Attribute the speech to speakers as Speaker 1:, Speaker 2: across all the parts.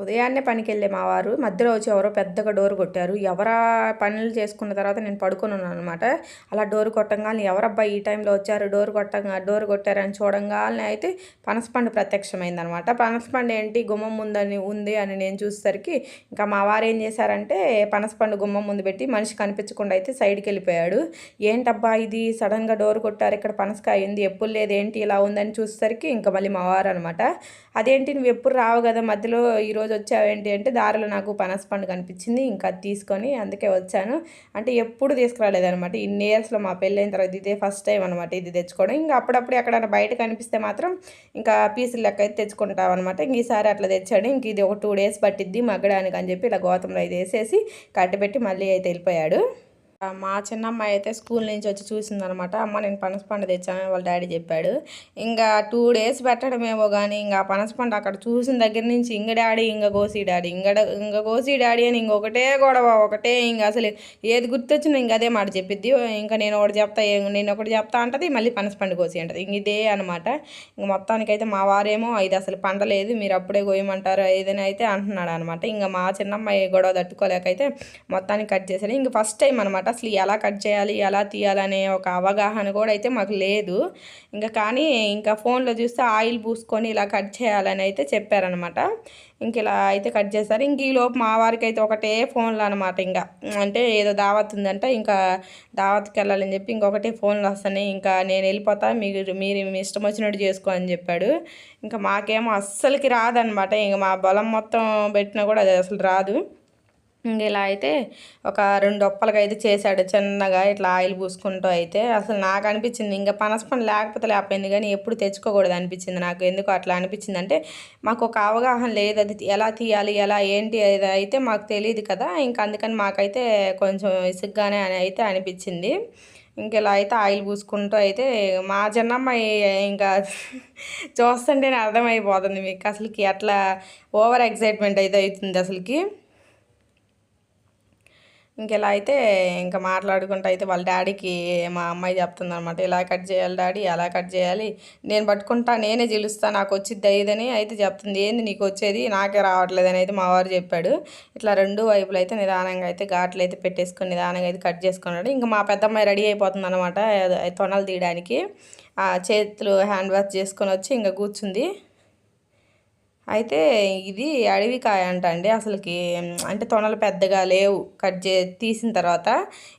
Speaker 1: ఉదయాన్నే పనికెళ్ళే మా వారు మధ్యలో వచ్చి ఎవరో పెద్దగా డోర్ కొట్టారు. ఎవరా పనులు చేసుకున్న తర్వాత నేను పడుకున్నాననమాట. అలా డోర్ కొట్టంగాల్నే ఎవరబ్బా ఈ టైంలో వచ్చారు డోర్ కొట్టారని చూడంగాల్నే అయితే పనసపండు ప్రత్యక్షమైందనమాట. పనసపండు ఏంటి గుమ్మం ముందని ఉంది అని నేను చూసేసరికి ఇంకా మా వారు ఏం చేశారంటే పనసపండు గుమ్మం ముందు పెట్టి మనిషి కనిపించకుండా అయితే సైడ్కి వెళ్ళిపోయాడు. ఏంటబ్బా ఇది సడన్గా డోర్ కొట్టారు, ఇక్కడ పనసకాయ ఉంది, ఎప్పుడు లేదు ఏంటి ఇలా ఉందని చూసేసరికి ఇంకా మళ్ళీ మా వారు అనమాట. అదేంటి నువ్వు ఎప్పుడు రావు కదా మధ్యలో ఈరోజు వచ్చావేంటి అంటే దారిలో నాకు పనసపండు కనిపించింది, ఇంకా అది తీసుకొని అందుకే వచ్చాను అంటే ఎప్పుడు తీసుకురాలేదనమాట. ఇన్ని ఇయర్స్లో మా పెళ్ళైన తర్వాత ఇదే ఫస్ట్ టైం అనమాట ఇది తెచ్చుకోవడం. ఇంకా అప్పుడప్పుడు ఎక్కడైనా బయట కనిపిస్తే మాత్రం ఇంకా పీసులు లెక్క అయితే తెచ్చుకుంటాం అనమాట. ఇంక ఈసారి అట్లా తెచ్చాడు. ఇంక ఇది ఒక 2 days పట్టిద్ది మగ్గడానికి అని చెప్పి ఇలా గోతంలో అయితే వేసేసి కట్టబెట్టి మళ్ళీ అయితే వెళ్ళిపోయాడు. మా చిన్నమ్మాయి అయితే స్కూల్ నుంచి వచ్చి చూసిందనమాట. అమ్మ నేను పనసపండు తెచ్చానని వాళ్ళ డాడీ చెప్పాడు. ఇంకా 2 days పెట్టడమేమో కానీ ఇంకా పనసపండు అక్కడ చూసిన దగ్గర నుంచి ఇంక డాడీ ఇంక కోసి డాడీ ఇంక కోసి డాడీ అని ఇంకొకటే గొడవ ఒకటే. ఇంకా అసలు ఏది గుర్తొచ్చినా ఇంక అదే మాట చెప్పిద్ది. ఇంకా నేను ఒకటి చెప్తా అంటది, మళ్ళీ పనసపండు కోసి అంటది. ఇంక ఇదే అనమాట. ఇంక మొత్తానికైతే మా వారేమో ఇది అసలు పండలేదు, మీరు అప్పుడే కోయమంటారు ఏదైనా అయితే అంటున్నాడు అనమాట. ఇంకా మా చిన్నమ్మాయి గొడవ తట్టుకోలేకైతే మొత్తానికి కట్ చేశాను. ఇంక ఫస్ట్ టైం అనమాట అసలు ఎలా కట్ చేయాలి ఎలా తీయాలనే ఒక అవగాహన కూడా అయితే మాకు లేదు. ఇంకా కానీ ఇంకా ఫోన్లో చూస్తే ఆయిల్ పూసుకొని ఇలా కట్ చేయాలని అయితే చెప్పారనమాట. ఇంక ఇలా అయితే కట్ చేస్తారు. ఇంక ఈలోపు మా వారికి అయితే ఒకటే ఫోన్లో అనమాట. ఇంకా అంటే ఏదో దావత్ ఉందంట, ఇంకా దావత్కి వెళ్ళాలని చెప్పి ఇంకొకటే ఫోన్లు వస్తున్నాయి. ఇంకా నేను వెళ్ళిపోతా, మీరు మీ ఇష్టం వచ్చినట్టు చేసుకో అని చెప్పాడు. ఇంకా మాకేమో అస్సలకి రాదనమాట. ఇంక మా బలం మొత్తం పెట్టినా కూడా అది అసలు రాదు. ఇలా అయితే ఒక 2 ఒప్పలకి అయితే చేశాడు చిన్నగా ఇట్లా ఆయిల్ పూసుకుంటూ. అయితే అసలు నాకు అనిపించింది ఇంకా పనసపండు లేకపోయింది కానీ ఎప్పుడు తెచ్చుకోకూడదు అనిపించింది నాకు. ఎందుకు అట్లా అనిపించింది అంటే మాకు ఒక అవగాహన లేదు, అది ఎలా తీయాలి ఎలా ఏంటి అది అయితే మాకు తెలియదు కదా. ఇంకా అందుకని మాకైతే కొంచెం ఇసుగ్గానే అని అయితే అనిపించింది. ఇలా అయితే ఆయిల్ పూసుకుంటూ అయితే మా చిన్నమ్మాయి ఇంకా చూస్తుంటేనే అర్థమైపోతుంది మీకు అసలుకి అట్లా ఓవర్ ఎక్సైట్మెంట్ అయితే అవుతుంది అసలుకి. ఇంకెలా అయితే ఇంకా మాట్లాడుకుంటూ అయితే వాళ్ళ డాడీకి మా అమ్మాయి చెప్తుందనమాట, ఇలా కట్ చేయాలి డాడీ అలా కట్ చేయాలి, నేను పట్టుకుంటా నేనే చిలుస్తా నాకు వచ్చిద్ది అయ్యిదని అయితే చెప్తుంది. ఏంది నీకు వచ్చేది నాకే రావట్లేదని అయితే మా వారు చెప్పాడు. ఇట్లా 2 వైపులు అయితే నిదానంగా అయితే ఘాట్లు అయితే పెట్టేసుకొని నిదానంగా అయితే కట్ చేసుకున్నాడు. ఇంకా మా పెద్దమ్మాయి రెడీ అయిపోతుంది అనమాట తొనలు తీయడానికి. చేతులు హ్యాండ్ వాష్ చేసుకొని వచ్చి ఇంకా కూర్చుంది. అయితే ఇది అడవికాయ అంట అండి అసలుకి. అంటే తొనలు పెద్దగా లేవు తీసిన తర్వాత.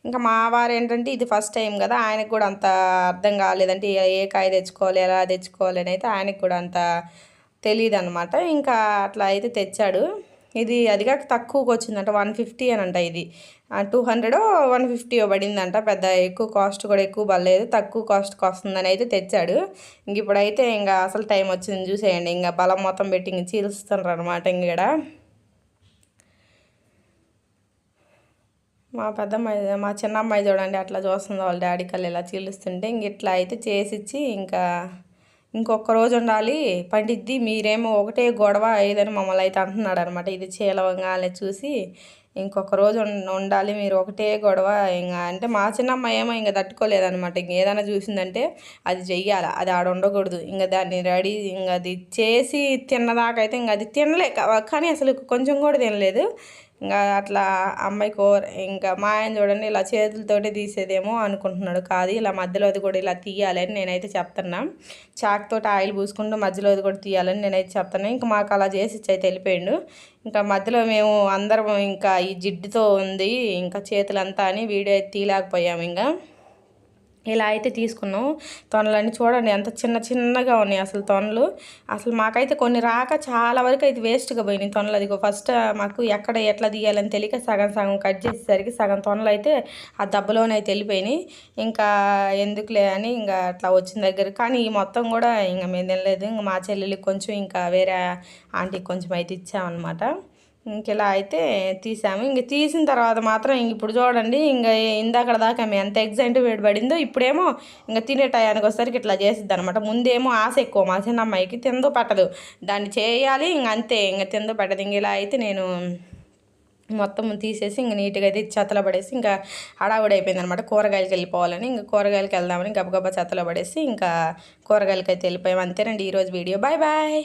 Speaker 1: ఇంకా మా వారు ఏంటంటే ఇది ఫస్ట్ టైం కదా ఆయనకు కూడా అంత అర్థం కాలేదంటే ఏ కాయ తెచ్చుకోవాలి ఎలా తెచ్చుకోవాలి అని అయితే ఆయనకు కూడా అంత తెలియదు అనమాట. ఇంకా అట్లా అయితే తెచ్చాడు. ఇది అదిగా తక్కువకి వచ్చిందంట 150 అని అంట. ఇది 200 150 పడిందంట. పెద్ద ఎక్కువ కాస్ట్ కూడా ఎక్కువ పడలేదు, తక్కువ కాస్ట్కి వస్తుందని అయితే తెచ్చాడు. ఇంక ఇప్పుడైతే ఇంకా అసలు టైం వచ్చింది చూసేయండి. ఇంకా బలం మొత్తం పెట్టి ఇంక చీలుస్తున్నారు అనమాట. ఇంకడ మా చిన్న అమ్మాయి చూడండి అట్లా చూస్తుంది వాళ్ళ డాడీ కళ్ళు ఇలా చీలుస్తుంటే. ఇంక ఇట్లా అయితే చేసిచ్చి ఇంకా ఇంకొక రోజు ఉండాలి పండిద్ది, మీరేమో ఒకటే గొడవ ఏదని మమ్మల్ని అయితే అంటున్నాడు అనమాట. ఇది చీలవంగానే చూసి ఇంకొక రోజు ఉండాలి మీరు ఒకటే గొడవ ఇంకా అంటే మా చిన్నమ్మాయి ఏమో ఇంకా తట్టుకోలేదనమాట. ఇంక ఏదైనా చూసిందంటే అది చెయ్యాలి, అది ఆడ ఉండకూడదు. ఇంకా దాన్ని రెడీ ఇంకా అది చేసి తిన్నదాకా అయితే ఇంకా అది కానీ అసలు కొంచెం కూడా తినలేదు. ఇంకా అట్లా అమ్మాయి ఇంకా మా ఆయన చూడండి ఇలా చేతులతోటి తీసేదేమో అనుకుంటున్నాడు, కాదు ఇలా మధ్యలో అది కూడా ఇలా తీయాలని నేనైతే చెప్తున్నా. చాక్తోటి ఆయిల్ పూసుకుంటూ మధ్యలో అది కూడా తీయాలని నేనైతే చెప్తాను. ఇంకా మాకు అలా చేసి అయితే వెళ్ళిపోయాడు. ఇంకా మధ్యలో మేము అందరం ఇంకా ఈ జిడ్డుతో ఉంది ఇంకా చేతులంతా అని వీడియో అయితే తీయలేకపోయాము. ఇంకా ఇలా అయితే తీసుకున్నాం. తొనలన్నీ చూడండి ఎంత చిన్నగా ఉన్నాయి అసలు తొనలు. అసలు మాకైతే కొన్ని రాక చాలా వరకు అయితే వేస్ట్గా పోయినాయి తొనలు. అదిగో ఫస్ట్ మాకు ఎట్లా తీయాలని తెలియక సగం కట్ చేసేసరికి సగం తొనలు అయితే ఆ దెబ్బలోనైతే వెళ్ళిపోయినాయి. ఇంకా ఎందుకులే అని ఇంకా అట్లా వచ్చిన దగ్గర కానీ ఈ మొత్తం కూడా ఇంకా మేము తినలేదు. ఇంకా మా చెల్లెలికి కొంచెం ఇంకా వేరే ఆంటీకి కొంచెం అయితే ఇచ్చామన్నమాట. ఇలా అయితే తీసాము. ఇంక తీసిన తర్వాత మాత్రం ఇప్పుడు చూడండి ఇంకా ఇందాక దాకా మేము ఎంత ఎగ్జైట్మెంట్ పడిందో ఇప్పుడేమో ఇంకా తినే టయానికి వచ్చేసరికి ఇట్లా చేసిద్ది అనమాట. ముందేమో ఆశ ఎక్కువ మా చిన్న అమ్మాయికి, తిందో పట్టదు, దాన్ని చేయాలి ఇంక అంతే, ఇంకా తిందో పట్టదు. ఇంక ఇలా అయితే నేను మొత్తం తీసేసి ఇంక నీట్గా అయితే చెత్తలో పడేసి ఇంకా హడావుడి అయిపోయింది అనమాట. కూరగాయలకి వెళ్ళిపోవాలని ఇంకా కూరగాయలకి వెళ్దామని గబగబా చెత్తలో పడేసి ఇంకా కూరగాయలకి అయితే వెళ్ళిపోయాం. అంతేనండి ఈరోజు వీడియో. Bye bye.